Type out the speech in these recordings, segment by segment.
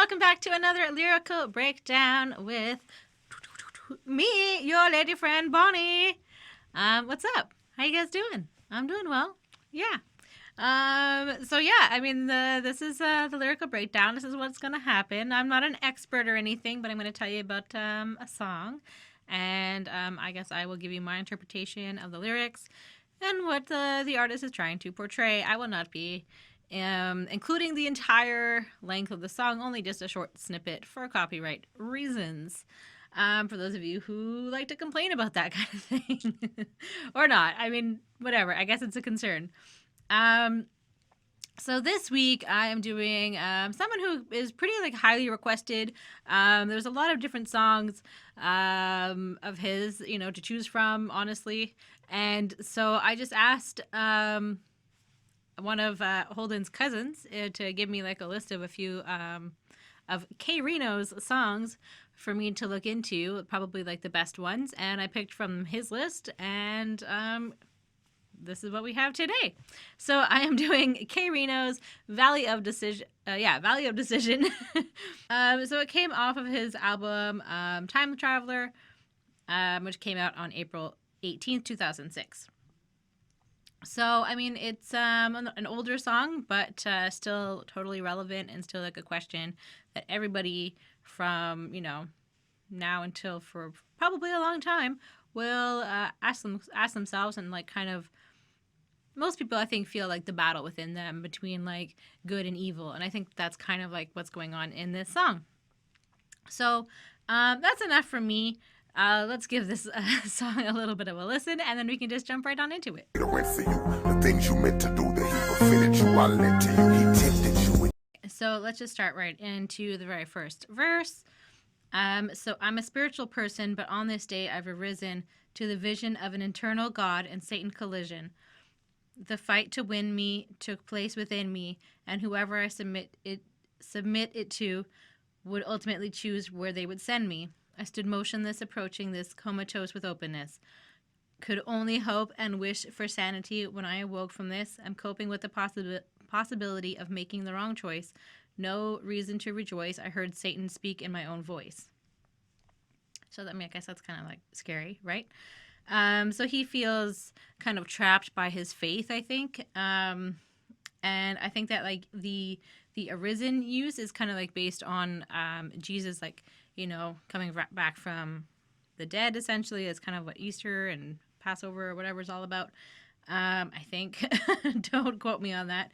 welcome back to another lyrical breakdown with me, your lady friend Bonnie. What's up? How you guys doing? I'm doing well. Yeah. This is the lyrical breakdown. This is what's gonna happen. I'm not an expert or anything, but I'm gonna tell you about a song, and I guess I will give you my interpretation of the lyrics and what the artist is trying to portray. I will not be including the entire length of the song, only just a short snippet for copyright reasons. For those of you who like to complain about that kind of thing, or not, I mean, whatever. I guess it's a concern. So this week I am doing someone who is pretty highly requested. There's a lot of different songs of his, to choose from, honestly. And so I just asked one of Holden's cousins to give me a list of a few of K-Rino's songs for me to look into, probably the best ones. And I picked from his list, and this is what we have today. So I am doing K-Rino's Valley of Decision. Valley of Decision. So it came off of his album Time Traveler, which came out on April 18th, 2006. So, I mean, it's an older song, but still totally relevant and still a question that everybody from, now until for probably a long time will ask themselves, and most people, I think, feel the battle within them between good and evil. And I think that's kind of what's going on in this song. So that's enough from me. Let's give this song a little bit of a listen, and then we can just jump right on into it. So let's just start right into the very first verse. So I'm a spiritual person, but on this day I've arisen to the vision of an eternal God and Satan collision. The fight to win me took place within me, and whoever I submit it to would ultimately choose where they would send me. I stood motionless, approaching this comatose with openness. Could only hope and wish for sanity when I awoke from this. I'm coping with the possibility of making the wrong choice. No reason to rejoice. I heard Satan speak in my own voice. So, I guess that's kind of scary, right? So he feels kind of trapped by his faith, I think. And I think that the arisen use is kind of based on Jesus, coming back from the dead, essentially. It's kind of what Easter and Passover or whatever is all about. I think. Don't quote me on that.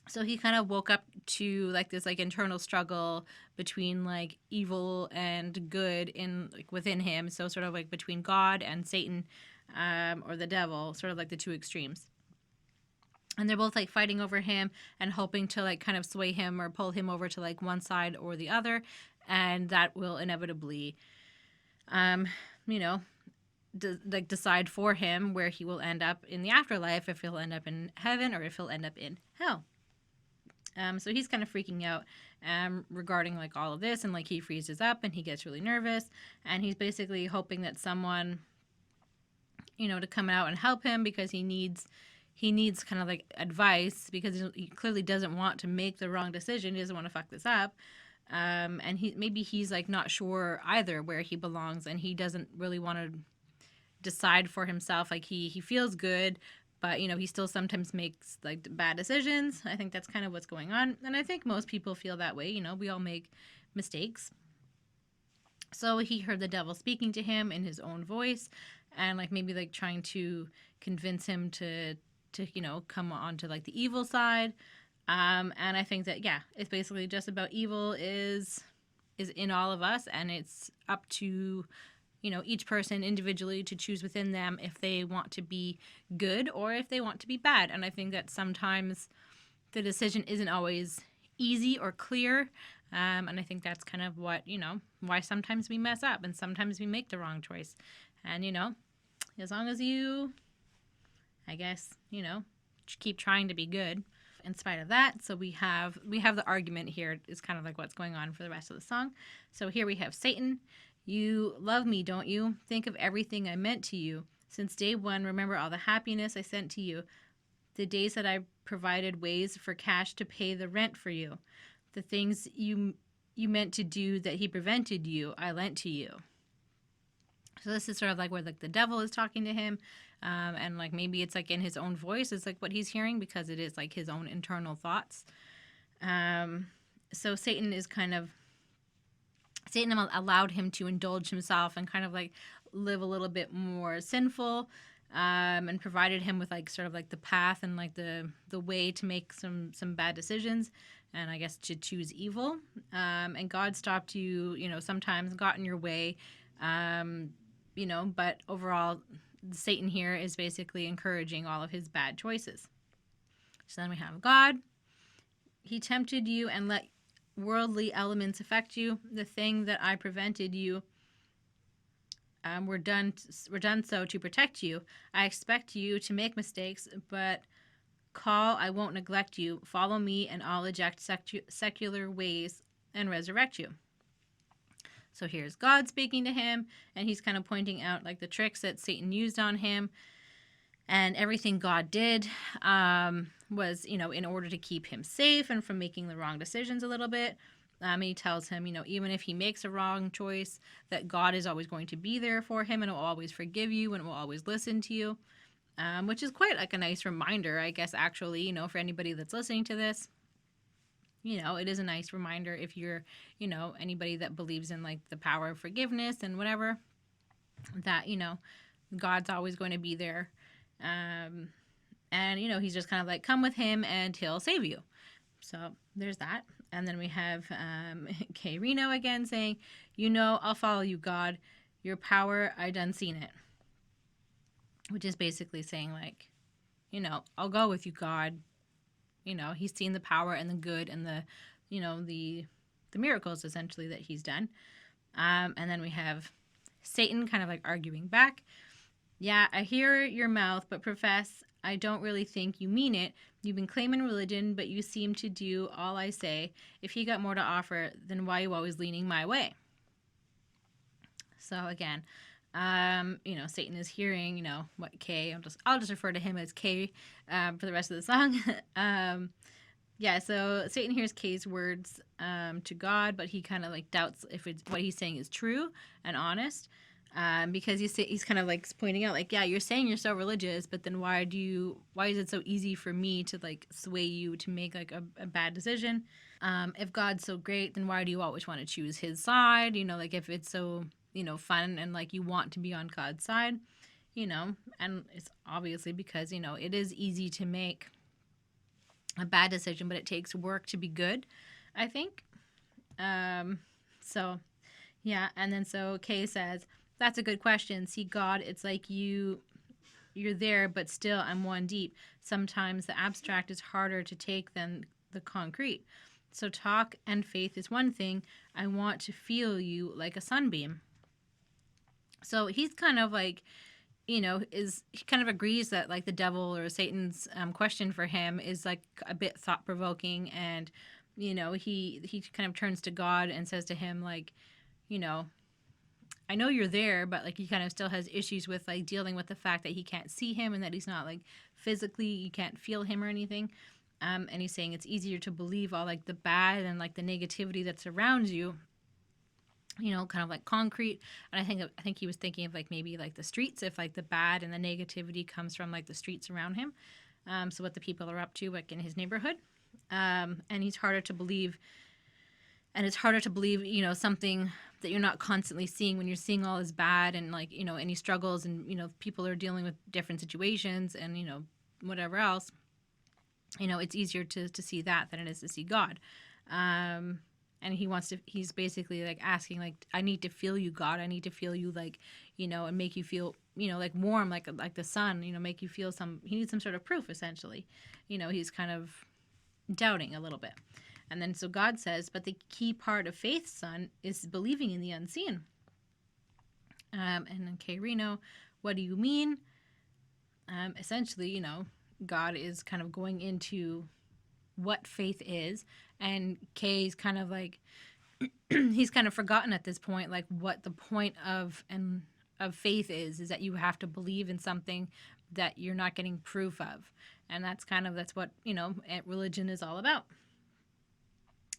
So he kind of woke up to this internal struggle between evil and good in within him. So sort of between God and Satan, or the devil, sort of the two extremes. And they're both fighting over him and hoping to kind of sway him or pull him over to one side or the other, and that will inevitably, decide for him where he will end up in the afterlife, if he'll end up in heaven or if he'll end up in hell. So he's kind of freaking out regarding all of this, and he freezes up and he gets really nervous, and he's basically hoping that someone, to come out and help him, because he needs kind of advice, because he clearly doesn't want to make the wrong decision. He doesn't want to fuck this up. And he's not sure either where he belongs, and he doesn't really want to decide for himself. He feels good, but he still sometimes makes bad decisions. I think that's kind of what's going on. And I think most people feel that way. We all make mistakes. So he heard the devil speaking to him in his own voice, and maybe trying to convince him to come on to the evil side. And I think that, it's basically just about evil is in all of us, and it's up to, each person individually to choose within them if they want to be good or if they want to be bad. And I think that sometimes the decision isn't always easy or clear. And I think that's kind of what, why sometimes we mess up and sometimes we make the wrong choice. And, as long as you, I guess, keep trying to be good in spite of that. So we have the argument here is kind of what's going on for the rest of the song. So here we have Satan. You love me, don't you? Think of everything I meant to you. Since day one, remember all the happiness I sent to you. The days that I provided ways for cash to pay the rent for you. The things you meant to do that he prevented you, I lent to you. So this is sort of like where like the devil is talking to him, and like maybe it's like in his own voice is like what he's hearing, because it is like his own internal thoughts. So Satan allowed him to indulge himself and kind of like live a little bit more sinful, and provided him with like sort of like the path and like the way to make some bad decisions, and I guess to choose evil. And God stopped you, sometimes got in your way, but overall, Satan here is basically encouraging all of his bad choices. So then we have God. He tempted you and let worldly elements affect you. The thing that I prevented you were done so to protect you. I expect you to make mistakes, but call, I won't neglect you. Follow me, and I'll eject secular ways and resurrect you. So here's God speaking to him, and he's kind of pointing out like the tricks that Satan used on him, and everything God did was, in order to keep him safe and from making the wrong decisions a little bit. He tells him, even if he makes a wrong choice, that God is always going to be there for him and will always forgive you and will always listen to you, which is quite like a nice reminder, I guess, actually, for anybody that's listening to this. It is a nice reminder if you're, anybody that believes in like the power of forgiveness and whatever, that, God's always going to be there. And, he's just kind of like, come with him and he'll save you. So there's that. And then we have K-Rino again saying, I'll follow you, God. Your power, I done seen it. Which is basically saying like, I'll go with you, God. He's seen the power and the good and the, the miracles essentially that he's done. And then we have Satan kind of like arguing back. Yeah, I hear your mouth, but profess I don't really think you mean it. You've been claiming religion, but you seem to do all I say. If he got more to offer, then why are you always leaning my way? So again, Satan is hearing, what K, I'll just refer to him as K for the rest of the song. So Satan hears K's words to God, but he kind of like doubts if what he's saying is true and honest, because he's kind of like pointing out like, yeah, you're saying you're so religious, but then why is it so easy for me to like sway you to make like a bad decision? If God's so great, then why do you always want to choose his side? Like if it's so fun and like you want to be on God's side, and it's obviously because, it is easy to make a bad decision, but it takes work to be good, I think. So Kay says, that's a good question. See, God, it's like you're there, but still I'm one deep. Sometimes the abstract is harder to take than the concrete. So talk and faith is one thing. I want to feel you like a sunbeam. So he's kind of like, he kind of agrees that like the devil or Satan's question for him is like a bit thought-provoking, and he kind of turns to God and says to him like, I know you're there, but like he kind of still has issues with like dealing with the fact that he can't see him and that he's not like physically, you can't feel him or anything. And he's saying it's easier to believe all like the bad and like the negativity that surrounds you, kind of like concrete. And I think he was thinking of like maybe like the streets, if like the bad and the negativity comes from like the streets around him. So what the people are up to like in his neighborhood. And he's harder to believe. And it's harder to believe, something that you're not constantly seeing when you're seeing all this bad and like, any struggles and, people are dealing with different situations and, whatever else. It's easier to see that than it is to see God. And he's basically like asking like, I need to feel you, God. I need to feel you like, and make you feel, like warm, like the sun, make you feel he needs some sort of proof essentially. He's kind of doubting a little bit. And then so God says, but the key part of faith, son, is believing in the unseen. And then K-Rino, what do you mean? Essentially, God is kind of going into what faith is, and Kay's kind of like, he's kind of forgotten at this point, like what the point of faith is that you have to believe in something that you're not getting proof of. And that's what, religion is all about.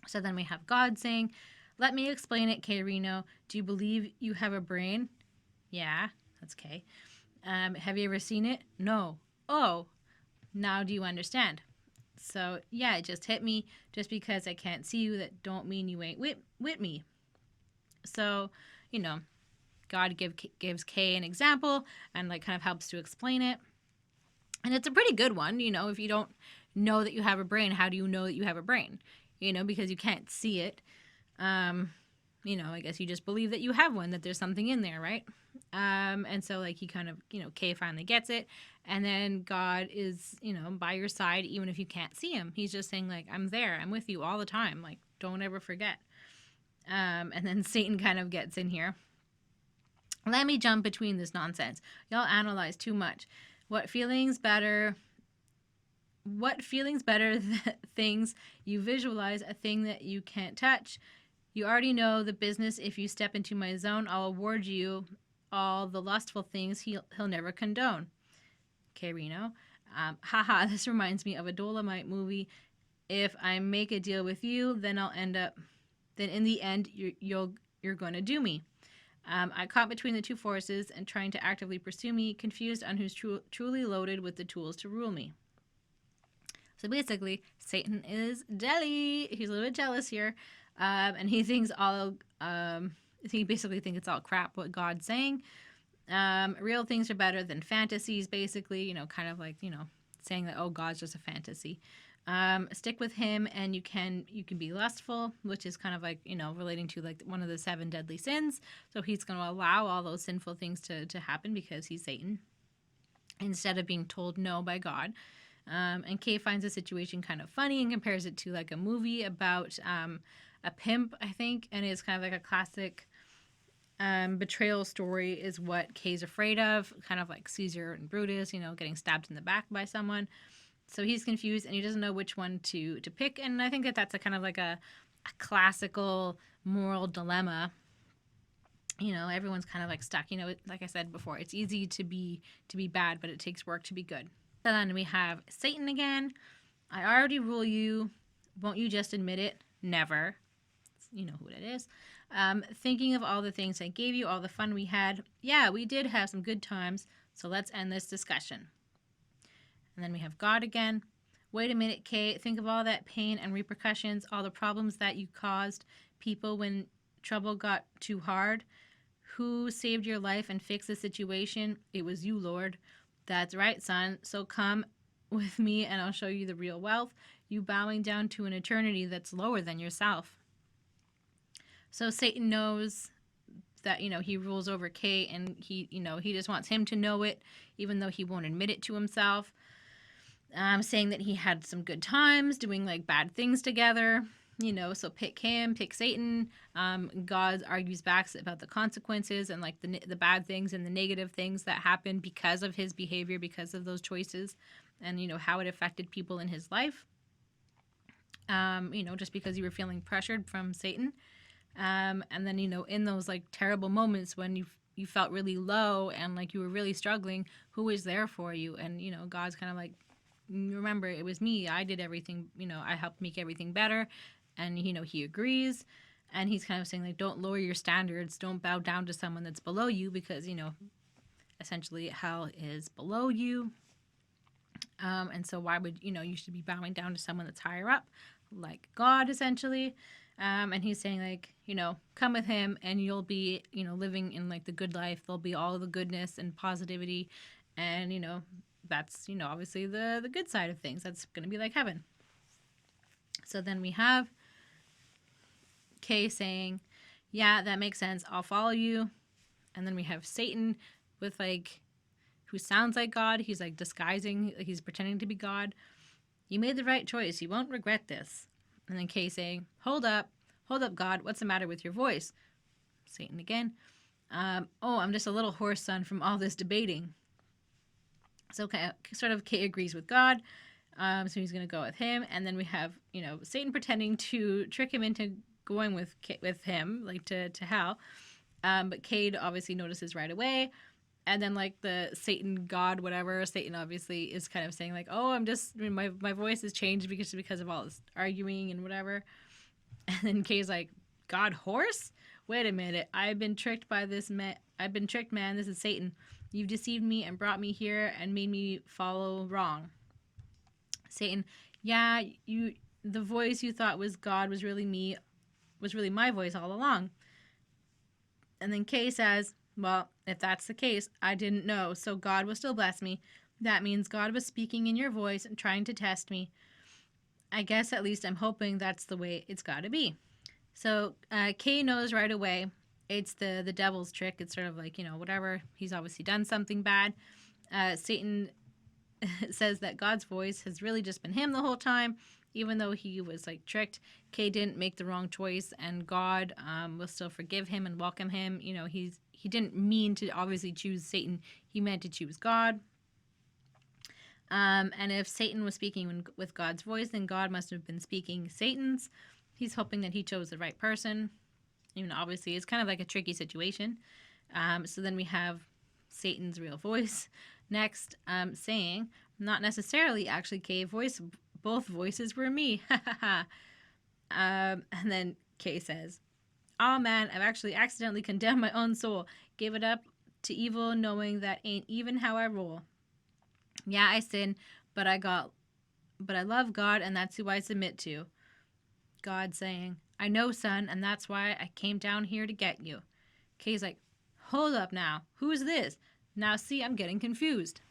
So then we have God saying, let me explain it, K-Rino. Do you believe you have a brain? Yeah, that's K. Have you ever seen it? No. Oh, now do you understand? So yeah, it just hit me. Just because I can't see you, that don't mean you ain't with me. So, you know, God gives K an example and like kind of helps to explain it. And it's a pretty good one. If you don't know that you have a brain, how do you know that you have a brain? Because you can't see it. I guess you just believe that you have one, that there's something in there, right? And so like he kind of, Kay finally gets it. And then God is, by your side, even if you can't see him. He's just saying like, I'm there. I'm with you all the time. Like, don't ever forget. And then Satan kind of gets in here. Let me jump between this nonsense. Y'all analyze too much. What feelings better things you visualize, a thing that you can't touch. You already know the business. If you step into my zone, I'll award you all the lustful things he'll never condone. K-Rino. Haha, this reminds me of a Dolomite movie. If I make a deal with you, then in the end, you're going to do me. I caught between the two forces and trying to actively pursue me, confused on who's truly loaded with the tools to rule me. So basically, Satan is jelly. He's a little bit jealous here. And he thinks he basically thinks it's all crap what God's saying. Real things are better than fantasies, basically, kind of like, saying that, oh, God's just a fantasy. Stick with him and you can be lustful, which is kind of like, relating to like one of the 7 deadly sins. So he's going to allow all those sinful things to happen because he's Satan instead of being told no by God. And Kay finds the situation kind of funny and compares it to like a movie about a pimp, I think. And it's kind of like a classic betrayal story is what Kay's afraid of, kind of like Caesar and Brutus, getting stabbed in the back by someone. So he's confused and he doesn't know which one to pick. And I think that's a kind of like a classical moral dilemma. Everyone's kind of like stuck. Like I said before, it's easy to be bad, but it takes work to be good. So then we have Satan again. I already rule you. Won't you just admit it? Never. You know who it is. Thinking of all the things I gave you, all the fun we had. Yeah, we did have some good times. So let's end this discussion. And then we have God again. Wait a minute, Kay. Think of all that pain and repercussions, all the problems that you caused people when trouble got too hard. Who saved your life and fixed the situation? It was you, Lord. That's right, son. So come with me and I'll show you the real wealth. You bowing down to an eternity that's lower than yourself. So Satan knows that, he rules over Kay and he just wants him to know it, even though he won't admit it to himself. Saying that he had some good times doing like bad things together, so pick him, pick Satan. God argues back about the consequences and like the bad things and the negative things that happened because of his behavior, because of those choices, and how it affected people in his life. Just because you were feeling pressured from Satan. And then, in those like terrible moments when you felt really low and like you were really struggling, who was there for you? And, God's kind of like, remember, it was me. I did everything, I helped make everything better. And, he agrees. And he's kind of saying, like, don't lower your standards. Don't bow down to someone that's below you because, essentially hell is below you. And so why would, you should be bowing down to someone that's higher up, like God, essentially. And he's saying, like, come with him and you'll be, living in, like, the good life. There'll be all the goodness and positivity. And, that's, obviously the good side of things. That's going to be like heaven. So then we have Kay saying, yeah, that makes sense. I'll follow you. And then we have Satan with, like, who sounds like God. He's, like, disguising. He's pretending to be God. You made the right choice. You won't regret this. And then Kay saying, hold up, God. What's the matter with your voice? Satan again. Oh, I'm just a little hoarse, son, from all this debating. So sort of Kay agrees with God. So he's going to go with him. And then we have, Satan pretending to trick him into going with him, like to hell. But Cade obviously notices right away. And then like the Satan God, whatever, Satan obviously is kind of saying like, oh, my voice has changed because of all this arguing and whatever. And then Kay's like, God horse? Wait a minute. I've been tricked by this man. I've been tricked, man. This is Satan. You've deceived me and brought me here and made me follow wrong. Satan, yeah, the voice you thought was God was really me, was really my voice all along. And then Kay says, well, if that's the case, I didn't know, so God will still bless me. That means God was speaking in your voice and trying to test me. I guess at least I'm hoping that's the way it's got to be. So Kay knows right away it's the devil's trick. It's sort of like, whatever. He's obviously done something bad. Satan says that God's voice has really just been him the whole time, even though he was like tricked. Kay didn't make the wrong choice, and God will still forgive him and welcome him. He didn't mean to obviously choose Satan. He meant to choose God. And if Satan was speaking with God's voice, then God must have been speaking Satan's. He's hoping that he chose the right person. Obviously, it's kind of like a tricky situation. So then we have Satan's real voice next, saying, not necessarily actually Kay voice, both voices were me. And then Kay says, oh man, I've actually accidentally condemned my own soul. Gave it up to evil, knowing that ain't even how I roll. Yeah, I sin, but I love God, and that's who I submit to. God saying, I know, son, and that's why I came down here to get you. Kay's like, hold up now. Who is this? Now see, I'm getting confused.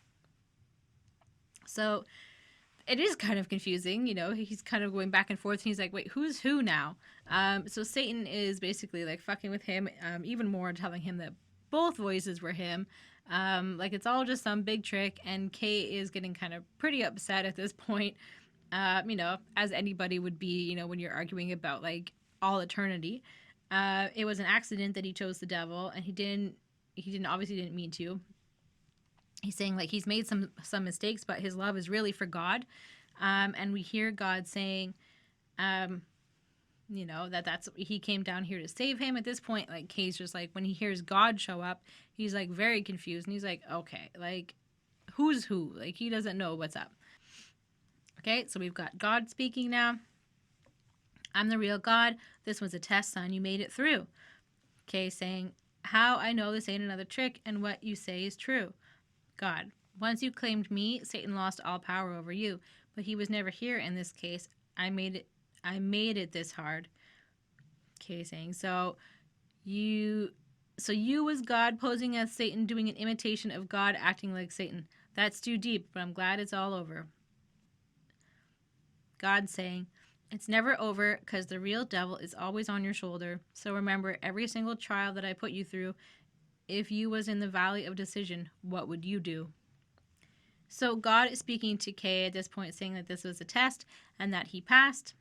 So it is kind of confusing, he's kind of going back and forth, and he's like, wait, who's who now? So Satan is basically like fucking with him, even more, telling him that both voices were him. Like it's all just some big trick, and Kay is getting kind of pretty upset at this point, as anybody would be, when you're arguing about like all eternity. It was an accident that he chose the devil, and he obviously didn't mean to. He's saying like he's made some mistakes, but his love is really for God. And we hear God saying, that's he came down here to save him. At this point, like Kay's just like, when he hears God show up, he's like very confused, and he's like, okay, like who's who? Like he doesn't know what's up. Okay, so we've got God speaking now. I'm the real God. This was a test, son. You made it through. Kay saying, how I know this ain't another trick, and what you say is true. God, once you claimed me, Satan lost all power over you, but he was never here in this case. I made it this hard. Kay saying, so you was God posing as Satan, doing an imitation of God, acting like Satan. That's too deep, but I'm glad it's all over. God saying, it's never over, because the real devil is always on your shoulder. So remember, every single trial that I put you through, if you was in the valley of decision, what would you do? So God is speaking to Kay at this point, saying that this was a test and that he passed.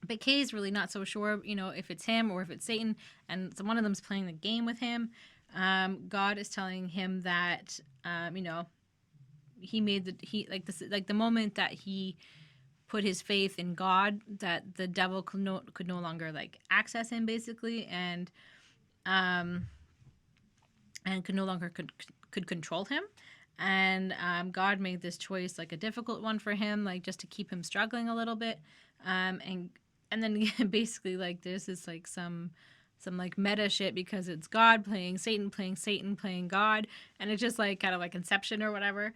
But Kay's really not so sure, if it's him or if it's Satan, and so one of them's playing the game with him. God is telling him that, he made the moment that he put his faith in God, that the devil could no longer like access him, basically, and could no longer could control him. And God made this choice like a difficult one for him, like just to keep him struggling a little bit. And then basically like this is like some like meta shit, because it's God playing Satan, playing God, and it's just like kind of like Inception or whatever.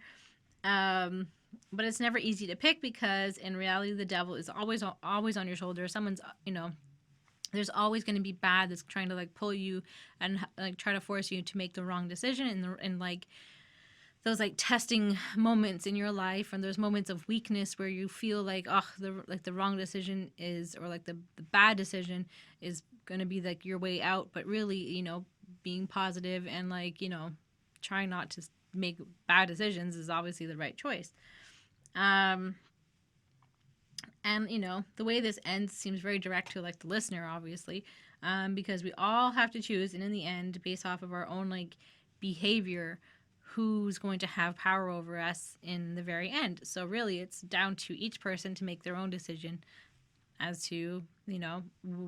But it's never easy to pick, because in reality the devil is always on your shoulder. Someone's, there's always going to be bad that's trying to like pull you and like try to force you to make the wrong decision, and like those like testing moments in your life, and those moments of weakness where you feel like, the wrong decision is, or like the bad decision is going to be like your way out, but really, being positive and like, trying not to make bad decisions is obviously the right choice. And the way this ends seems very direct to like the listener, obviously, because we all have to choose, and in the end, based off of our own like behavior, who's going to have power over us in the very end. So really, it's down to each person to make their own decision as to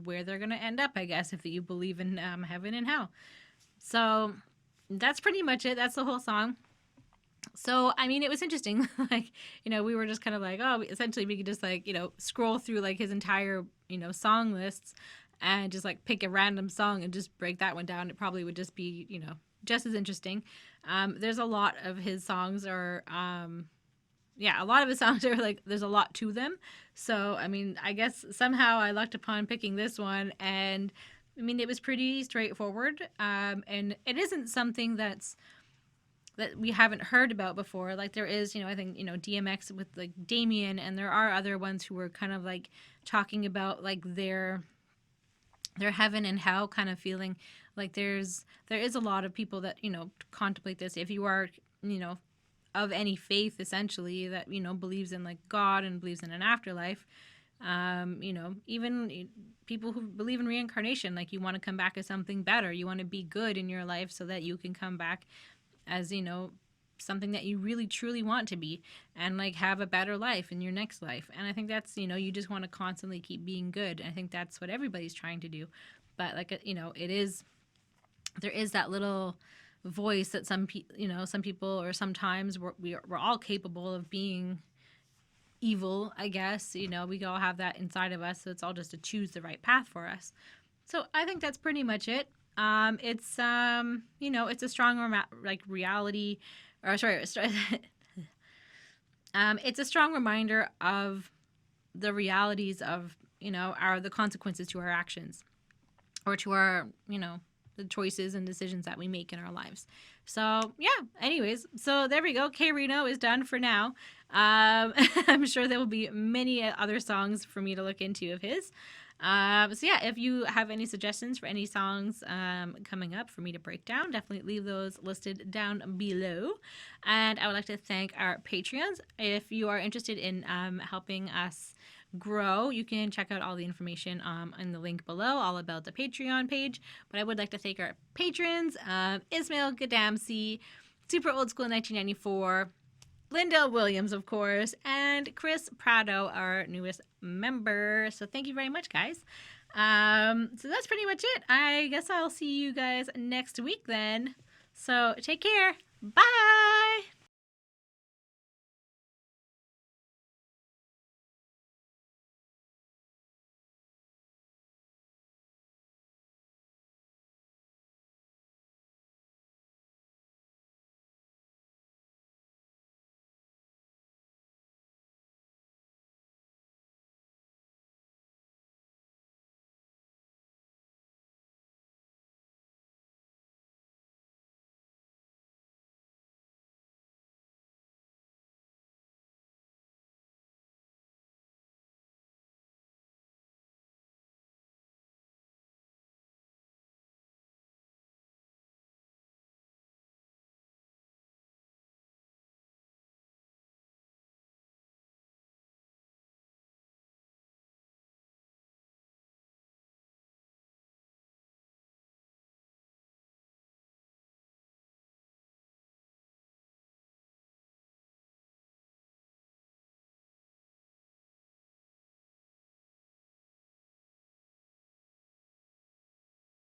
where they're going to end up, I guess, if you believe in heaven and hell. So that's pretty much it. That's the whole song. So, I mean, it was interesting. Like, we were just kind of like, oh, essentially we could just like, scroll through like his entire, song lists and just like pick a random song and just break that one down. It probably would just be, just as interesting. There's a lot of his songs are, yeah, a lot of his songs are like, there's a lot to them. So, I mean, I guess somehow I lucked upon picking this one. And I mean, it was pretty straightforward. And it isn't something that we haven't heard about before. Like there is, I think, DMX with like Damien, and there are other ones who were kind of like talking about like their heaven and hell kind of feeling. Like there is a lot of people that, contemplate this. If you are, of any faith essentially that, believes in like God and believes in an afterlife, even people who believe in reincarnation, like you want to come back as something better. You want to be good in your life so that you can come back as, something that you really truly want to be and like have a better life in your next life. And I think that's, you just want to constantly keep being good. I think that's what everybody's trying to do. But like, there is that little voice that some people, or sometimes we're all capable of being evil, I guess. We all have that inside of us. So it's all just to choose the right path for us. So I think that's pretty much it. It's it's a strong reality, or sorry, it's a strong reminder of the realities of the consequences to our actions, or to our the choices and decisions that we make in our lives. So yeah. Anyways, so there we go. K-Rino is done for now. I'm sure there will be many other songs for me to look into of his. So yeah, if you have any suggestions for any songs coming up for me to break down, definitely leave those listed down below. And I would like to thank our Patreons. If you are interested in helping us grow, you can check out all the information in the link below, all about the Patreon page. But I would like to thank our patrons, Ismail Gadamsi, Super Old School 1994, Linda Williams, of course, and Chris Prado, our newest member. So thank you very much, guys. So that's pretty much it. I guess I'll see you guys next week then. So take care. Bye.